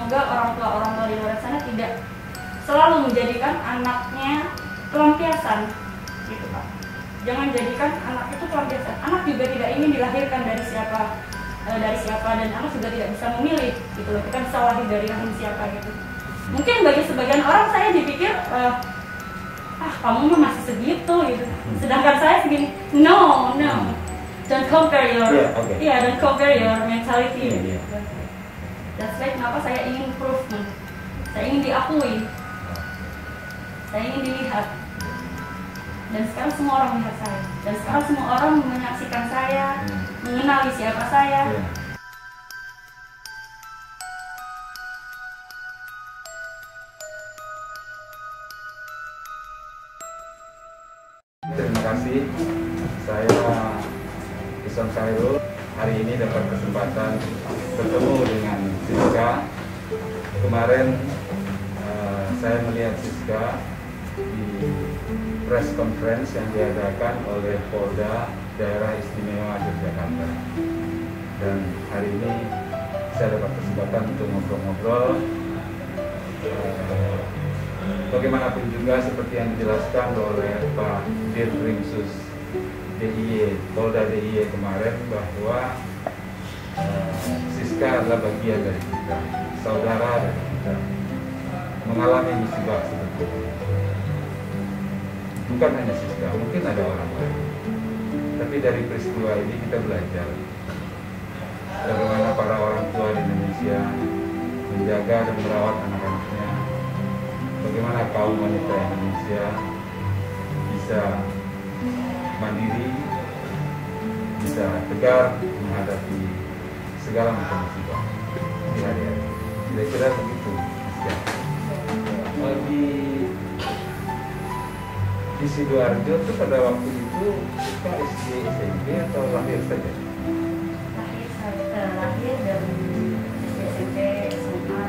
semoga orang tua di luar sana tidak selalu menjadikan anaknya pelampiasan gitu Pak. Jangan jadikan anak itu pelampiasan. Anak juga tidak ingin dilahirkan dari siapa dan anak juga tidak bisa memilih gitu loh. Kita bisa lahir dari rahim siapa gitu. Mungkin bagi sebagian orang saya dipikir kamu mah masih segitu gitu. Sedangkan saya segini. No. Don't compare your don't compare your mentality. That's why kenapa saya ingin improvement. Saya ingin diakui. Saya ingin dilihat. Dan sekarang semua orang melihat saya. Dan sekarang semua orang menyaksikan saya, mengenali siapa saya. Terima kasih. Saya Isan Khairul hari ini dapat kesempatan bertemu dengan Siska. Kemarin saya melihat Siska di press conference yang diadakan oleh Polda Daerah Istimewa Yogyakarta. Dan hari ini saya dapat kesempatan untuk ngobrol-ngobrol. Bagaimanapun juga seperti yang dijelaskan oleh Pak Dirkrimsus DIY, Polda DIY kemarin, bahwa Siska adalah bagian dari kita, saudara dari kita, mengalami musibah seperti itu. Bukan hanya Siska, mungkin ada orang lain. Tapi dari peristiwa ini kita belajar bagaimana para orang tua di Indonesia menjaga dan merawat anak-anaknya. Bagaimana kaum wanita Indonesia bisa mandiri, bisa tegar menghadapi segala macam musibah di hari-hari. Kira-kira begitu, di Sidoarjo itu pada waktu itu kita SD, SMP atau lahir saja? Lahir dan SMP, SMA.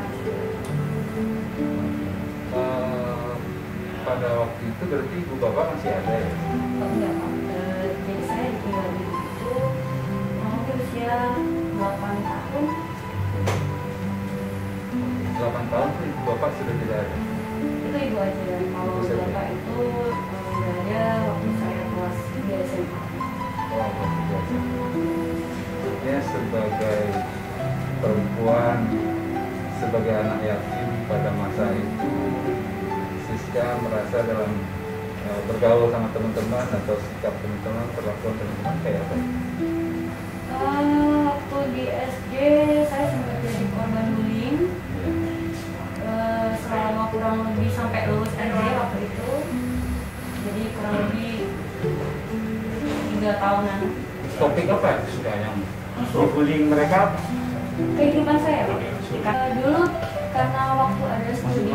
Pada waktu itu berarti ibu bapak masih ada ya? Enggak Pak. Jadi saya tinggal di situ mungkin usia 8 tahun. 8 tahun tuh ibu bapak sudah tidak ada? Itu ibu aja. Kalau bapak itu udah ada waktu saya kelas 3 SMA. Oh, kelas 3 SMA. Ya, sebagai perempuan, sebagai anak yatim pada masa itu, Siska merasa dalam bergaul sama teman-teman atau sikap teman-teman, perlakuan teman-teman kayak apa? Waktu di SD saya sempat jadi korban bullying selama kurang lebih sampai lulus SD waktu itu. Jadi kurang lebih 3 tahunan. Topik apa Siska yang bullying mereka? Kehidupan saya dulu karena waktu ada studi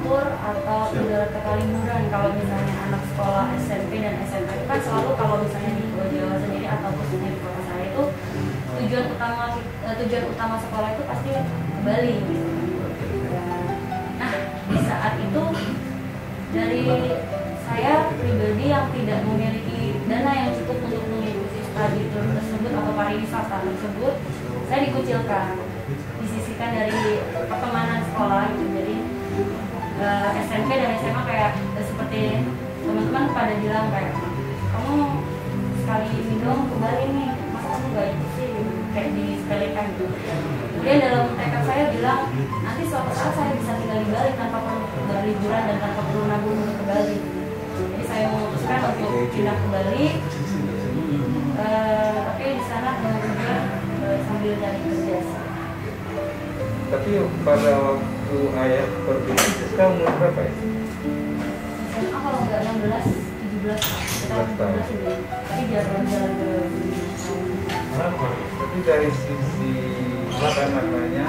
tour atau ibarat kata liburan, kalau misalnya anak sekolah SMP dan SMA itu kan selalu kalau misalnya di Pulau Jawa sendiri atau khususnya di kota saya itu tujuan utama sekolah itu pasti ke Bali gitu. Nah di saat itu dari saya pribadi yang tidak memiliki dana yang cukup untuk mengikuti studi tour tersebut atau pariwisata tersebut, saya dikucilkan, disisihkan dari pertemanan sekolah gitu. Jadi SMP dan SMA kayak seperti teman-teman pada bilang kayak, kamu sekali ini dong ke Bali nih, masa kamu gak ikut sih, kayak disepelekan gitu. Kemudian dalam tekad saya bilang, nanti suatu saat saya bisa tinggal di Bali tanpa perlu berliburan dan tanpa perlu nabung untuk ke Bali. Jadi saya memutuskan untuk pindah ke Bali, tapi di sana kemudian sambil cari kerja. Tapi pada waktu ayah pergi, Siska umur berapa ya? SMA kalau nggak 16, 17 kita 17 ini. Tapi jalan-jalan ke tapi dari sisi apa namanya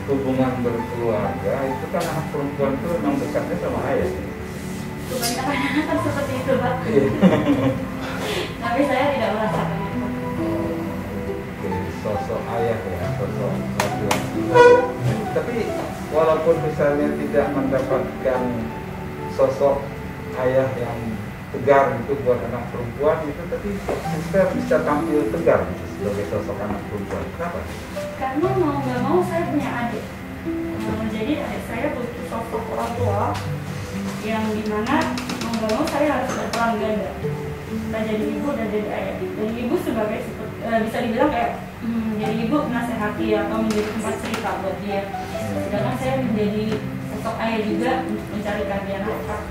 hubungan berkeluarga itu kan anak perempuan itu memang dekatnya sama ayah. Kebanyakan kan seperti itu Pak. Tapi saya tidak merasakan itu. Sosok ayah ya, sosok laki-laki. Tapi walaupun misalnya tidak mendapatkan sosok ayah yang tegar itu buat anak perempuan itu, tapi sister bisa tampil tegar gitu sebagai sosok anak perempuan. Kenapa? Karena mau nggak mau saya punya adik. Jadi adik saya butuh sosok orang tua yang dimana mau nggak mau saya harus berperan ganda. Kita jadi ibu dan jadi ayah. Dan ibu sebagai bisa dibilang kayak jadi ibu menasehati atau menjadi tempat cerita buat dia. Sedangkan saya menjadi sosok ayah juga untuk mencarikan dia nafkah,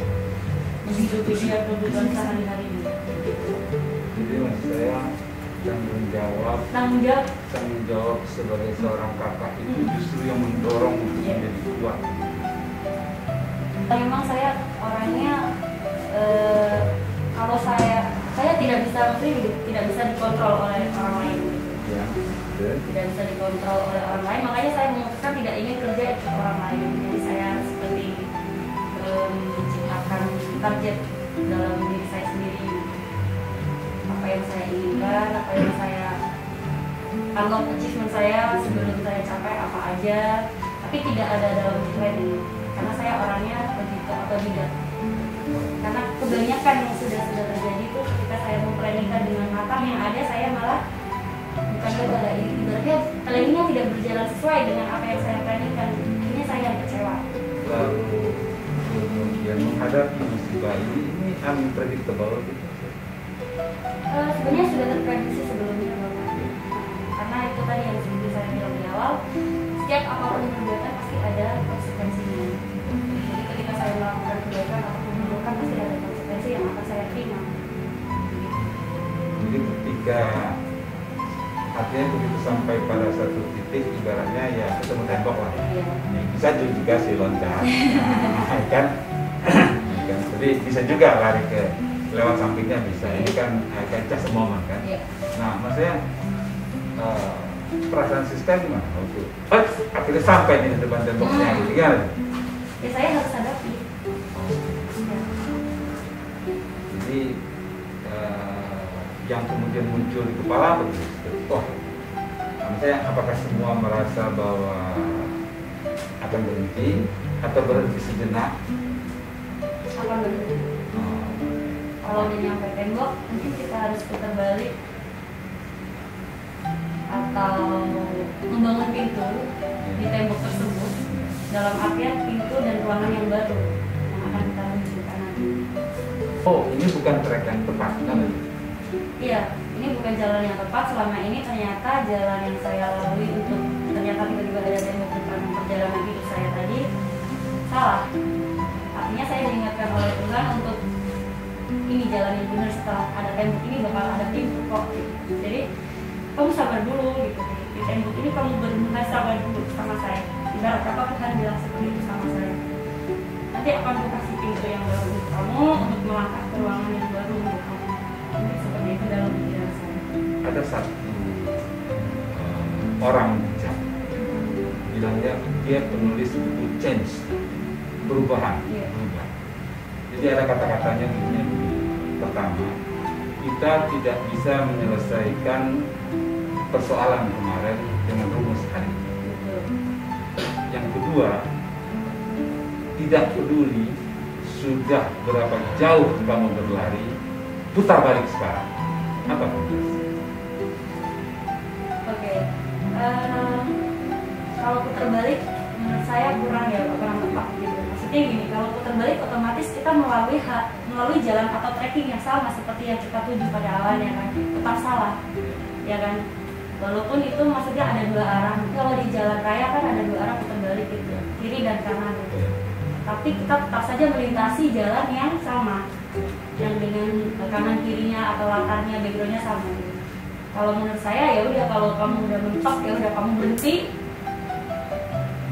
menghidupi dia kebutuhan sehari-hari ini. Jadi maksud saya tanggung jawab sebagai seorang kakak itu justru yang mendorong untuk menjadi kuat. Memang saya orangnya kalau saya tidak bisa tidak bisa dikontrol oleh orang lain. Ya, tidak bisa dikontrol oleh orang lain, makanya saya memutuskan tidak ingin kerja untuk orang lain. Jadi saya seperti menciptakan target dalam diri saya sendiri, apa yang saya inginkan, apa yang saya unlock achievement saya sebelum saya capai apa aja, tapi tidak ada dalam planning karena saya orangnya begitu atau tidak. Karena kebanyakan yang sudah terjadi itu ketika saya memplanningkan dengan matang, yang ada saya malah bukan gagal, ibaratnya planningnya tidak berjalan sesuai dengan apa yang saya planningkan, akhirnya saya kecewa. Lalu kemudian menghadapi musibah ini unpredictable gitu. Sebenarnya sudah terprediksi sebelumnya, karena itu tadi yang seperti saya bilang di awal, setiap apapun perbuatan pasti ada konsekuensinya. Jadi ketika saya melakukan kebaikan atau keburukan pasti ada konsekuensi yang akan saya terima. Jadi ketika artinya begitu sampai pada satu titik ibaratnya ya ketemu tembok lah. Iya. Bisa juga sih loncat, kan? Jadi bisa juga lari ke lewat sampingnya bisa. Ini kan just a moment kan. Iya. Nah, maksudnya perasaan sister gimana waktu akhirnya sampai di depan temboknya gitu kan? Ya saya harus hadapi. Ya. Jadi yang kemudian muncul di kepala begitu. Wah, maksudnya apakah semua merasa bahwa akan berhenti atau berhenti sejenak? Akan berhenti. Kalau udah nyampe tembok, mungkin kita harus putar balik atau membangun pintu di tembok tersebut, dalam artian pintu dan ruangan yang baru yang akan kita wujudkan nanti. Oh, ini bukan track yang tepat kan? Iya, ini bukan jalan yang tepat. Selama ini ternyata jalan yang saya lalui untuk ternyata tiba-tiba ada tembok depan perjalanan hidup saya tadi salah. Artinya saya diingatkan oleh Tuhan untuk ini jalan yang benar, setelah ada tembok ini bakal ada pintu kok. Jadi kamu sabar dulu gitu. Di tembok ini kamu sabar dulu sama saya. Ibarat apa Tuhan bilang seperti itu sama saya. Nanti akan aku kasih pintu yang baru untuk kamu untuk melangkah ke ruangan yang baru untuk kamu. Jadi seperti itu dalam pikiran saya. Ada satu orang bijak bilangnya dia penulis buku change, perubahan. Iya. Berubah. Jadi ada kata-katanya begini. Pertama, kita tidak bisa menyelesaikan persoalan kemarin dengan rumus hari ini. Yang kedua, tidak peduli sudah berapa jauh kamu berlari, putar balik sekarang. Apa? Oke. Kalau putar balik menurut saya kurang tepat gitu. Maksudnya gini, kalau putar balik otomatis kita melalui jalan atau trekking yang sama seperti yang kita tuju pada awalnya kan, tetap salah, ya kan? Walaupun itu maksudnya ada dua arah. Kalau di jalan raya kan ada dua arah putar balik gitu, kiri dan kanan gitu. Tapi kita tetap saja melintasi jalan yang sama, yang dengan kanan kirinya atau latarnya, backgroundnya sama gitu. Kalau menurut saya ya udah, kalau kamu udah mentok ya udah kamu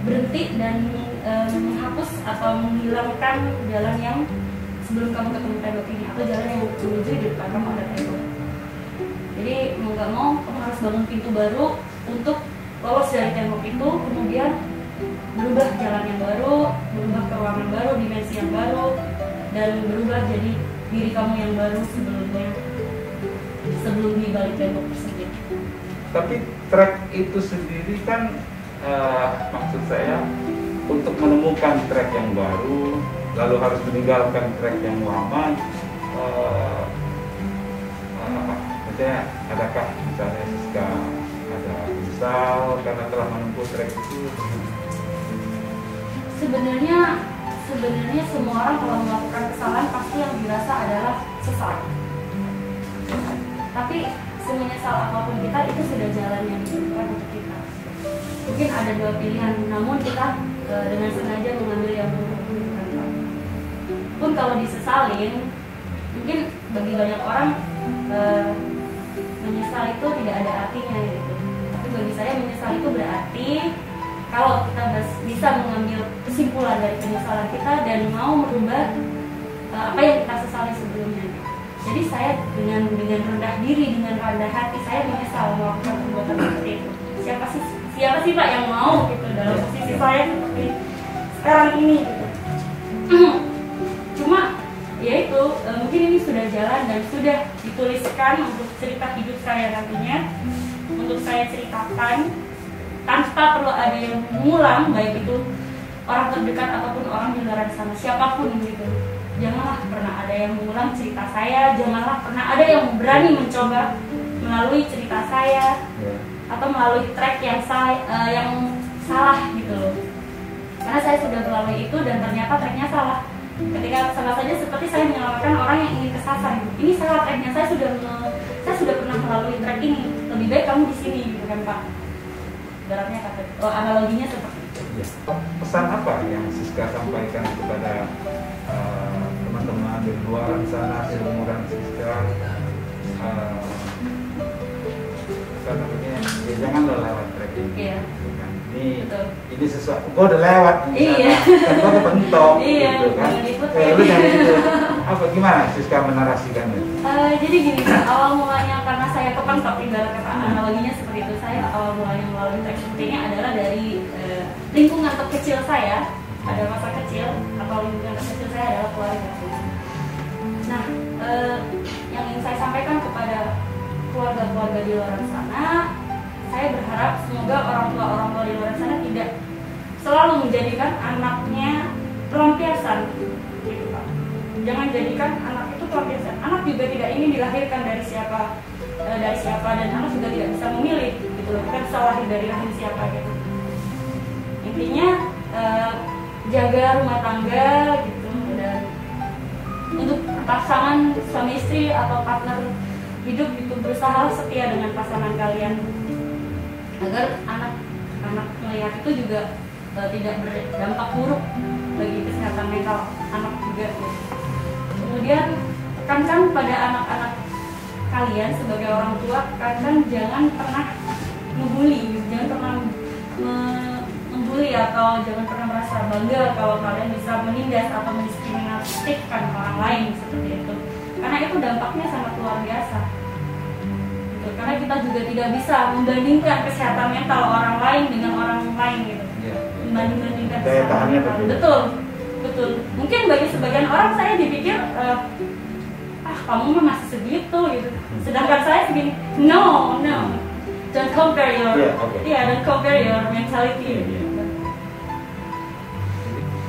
berhenti dan menghapus atau menghilangkan jalan yang sebelum kamu ketemu tembok ini, atau jalan yang menuju di depan kamu ada tembok. Jadi mau nggak mau kamu harus bangun pintu baru untuk lolos dari tembok itu, kemudian berubah jalan yang baru, berubah ke ruangan baru, dimensi yang baru, dan berubah jadi diri kamu yang baru sebelum di balik tembok tersebut. Tapi track itu sendiri kan maksud saya untuk menemukan track yang baru, lalu harus meninggalkan track yang lama, apa? Maksudnya adakah misalnya Siska ada misal karena telah menempuh trek itu? Sebenarnya semua orang kalau melakukan kesalahan pasti yang dirasa adalah sesal. Tapi semenyesal apapun kita itu sudah jalan yang ditentukan untuk kita. Mungkin ada dua pilihan, namun kita dengan sengaja mengambil yang buruk. Pun kalau disesalin, mungkin bagi banyak orang menyesal itu tidak ada artinya gitu. Tapi bagi saya menyesal itu berarti kalau kita bisa mengambil kesimpulan dari penyesalan kita dan mau merubah apa yang kita sesali sebelumnya. Jadi saya dengan rendah diri, dengan rendah hati saya menyesal melakukan perbuatan seperti itu. Siapa sih Pak yang mau gitu dalam posisi saya seperti sekarang ini gitu. Cuma ya itu mungkin ini sudah jalan dan sudah dituliskan untuk cerita hidup saya nantinya, untuk saya ceritakan tanpa perlu ada yang mengulang, baik itu orang terdekat ataupun orang di luar sana, siapapun gitu. Janganlah pernah ada yang mengulang cerita saya, janganlah pernah ada yang berani mencoba melalui cerita saya atau melalui track yang salah gitu loh. Karena saya sudah melalui itu dan ternyata tracknya salah. Ketika sama saja seperti saya menyelamatkan orang yang ingin kesasar. Ini salah tracknya, saya sudah pernah melalui track ini. Lebih baik kamu di sini gitu kan Pak. Ibaratnya analoginya seperti itu. Ya. Pesan apa yang Siska sampaikan kepada teman-teman di luar sana, seumuran Siska? Ya jangan lewat track ini. Iya. Ini sesuatu, gue udah lewat iya. Kan gue kepentok iya, gitu kan. Lu jangan gitu. Apa gimana Siska menarasikannya? Jadi gini, awal mulanya karena saya kepentok, ibarat kata analoginya seperti itu. Saya awal mulanya melalui track seperti ini adalah dari lingkungan terkecil saya. Pada masa kecil atau lingkungan terkecil saya adalah keluarga. Nah, yang ingin saya sampaikan kepada keluarga-keluarga di luar sana, saya berharap semoga orang tua di luar sana tidak selalu menjadikan anaknya pelampiasan gitu Pak. Jangan jadikan anak itu pelampiasan. Anak juga tidak ingin dilahirkan dari siapa dan anak juga tidak bisa memilih gitu loh. Kita bisa lahir dari rahim siapa gitu. Intinya jaga rumah tangga gitu, dan untuk pasangan suami istri atau partner hidup itu berusaha setia dengan pasangan kalian agar anak melihat itu juga tidak berdampak buruk bagi kesehatan mental anak juga. Kemudian tekankan pada anak-anak kalian sebagai orang tua, tekankan jangan pernah membuli, jangan pernah membuli atau jangan pernah merasa bangga kalau kalian bisa menindas atau mendiskriminasikan orang lain seperti itu, karena itu dampaknya sangat luar biasa. Karena kita juga tidak bisa membandingkan kesehatan mental orang lain dengan orang lain gitu. Membandingkan kesehatan mental. Betul. Mungkin bagi sebagian orang saya dipikir kamu mah masih segitu gitu. Sedangkan saya segini. No. Don't compare your don't compare your mentality.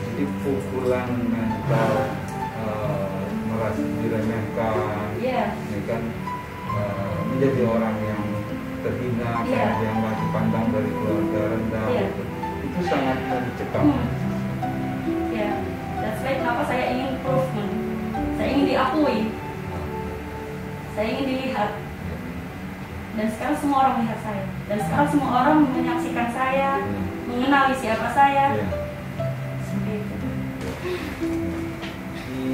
Jadi pukulan mental merasa diremehkan. Ini kan menjadi orang yang terhina, yang dipandang dari keluarga rendah, itu sangat dicekam. That's why kenapa saya ingin improvement, saya ingin diakui, saya ingin dilihat, dan sekarang semua orang melihat saya, dan sekarang semua orang menyaksikan saya, mengenali siapa saya. Seperti itu. Di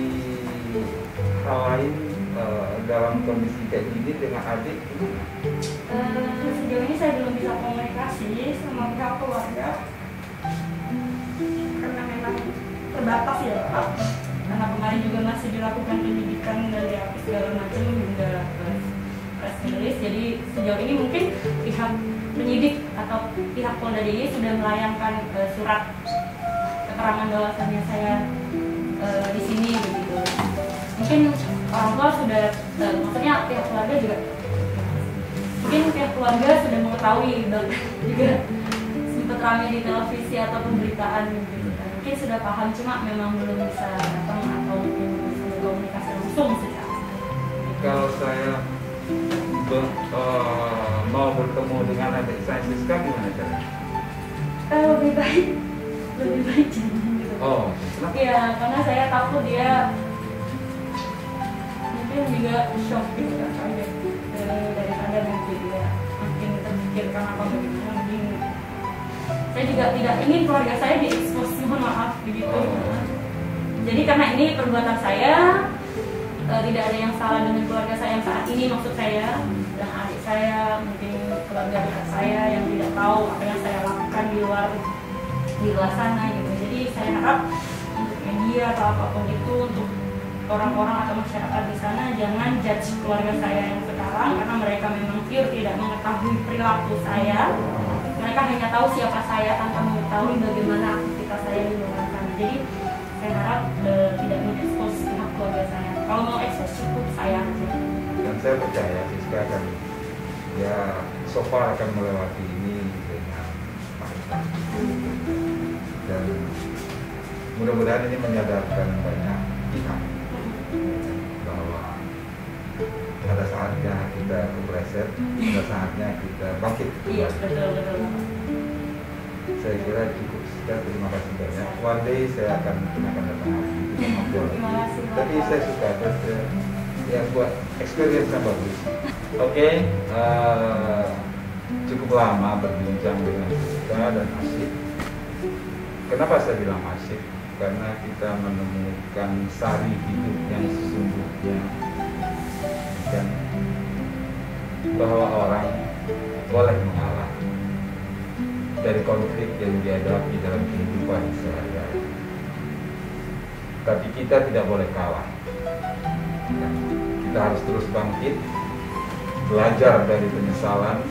hal lain dalam kondisi kayak gini dengan adik gimana? Sejauh ini saya belum bisa komunikasi sama pihak keluarga karena memang terbatas ya Pak. Karena kemarin juga masih dilakukan penyidikan dari apa segala macam hingga press release. Jadi sejauh ini mungkin pihak penyidik atau pihak Polda DIY sudah melayangkan surat keterangan bahwasannya saya di sini begitu. Mungkin orang tua sudah, maksudnya pihak keluarga juga, mungkin pihak keluarga sudah mengetahui dan juga sempat ramai di televisi atau pemberitaan gitu. Mungkin sudah paham, cuma memang belum bisa datang atau belum bisa berkomunikasi langsung secara kalau saya mau bertemu dengan adik saya Siska, gimana caranya? Lebih baik jangan gitu. Oh, kenapa? Iya, karena saya takut dia mungkin juga shock gitu kan, kaget daripada nanti dia makin terpikirkan apa bagaimana. Mungkin saya juga tidak ingin keluarga saya diekspos, mohon maaf begitu. Jadi karena ini perbuatan saya, tidak ada yang salah dengan keluarga saya yang saat ini, maksud saya, dan adik saya, mungkin keluarga dekat saya yang tidak tahu apa yang saya lakukan di luar sana gitu. Jadi saya harap untuk media atau apapun itu, untuk orang-orang atau masyarakat di sana, jangan judge keluarga saya yang sekarang, karena mereka memang pure tidak mengetahui perilaku saya. Mereka hanya tahu siapa saya tanpa mengetahui bagaimana aktivitas saya di luar sana. Jadi saya harap tidak mengekspos pihak keluarga saya. Kalau mau ekspos cukup saya aja. Dan saya percaya Siska akan, ya, so far akan melewati ini dengan baik. Dan mudah-mudahan ini menyadarkan banyak pihak bahwa pada saatnya kita kepleset, pada saatnya kita bangkit. Iya, betul. Saya kira cukup. Terima kasih banyak. One day saya akan datang lagi. Terima kasih. Tapi saya suka yang buat experience yang bagus. Oke, cukup lama berbincang dengan kita dan asyik. Kenapa saya bilang asyik? Karena kita menemukan sari hidup yang sesungguhnya, dan bahwa orang boleh mengalah dari konflik yang dihadapi dalam kehidupan sehari-hari. Tapi kita tidak boleh kalah. Kita harus terus bangkit, belajar dari penyesalan,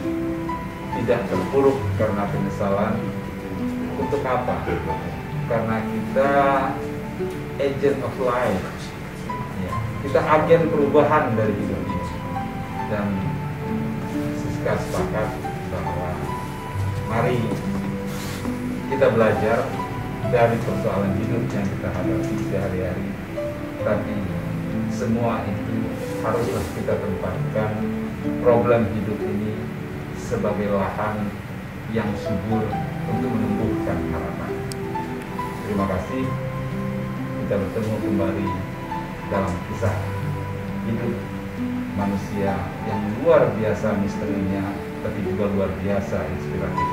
tidak terpuruk karena penyesalan. Untuk apa? Karena kita agent of life. Ya, kita agen perubahan dari hidup ini. Dan Siska sepakat bahwa mari kita belajar dari persoalan hidup yang kita hadapi sehari-hari. Tapi semua itu haruslah kita tempatkan problem hidup ini sebagai lahan yang subur untuk menumbuhkan harapan. Terima kasih. Kita bertemu kembali dalam kisah hidup manusia yang luar biasa misterinya, tapi juga luar biasa inspiratif.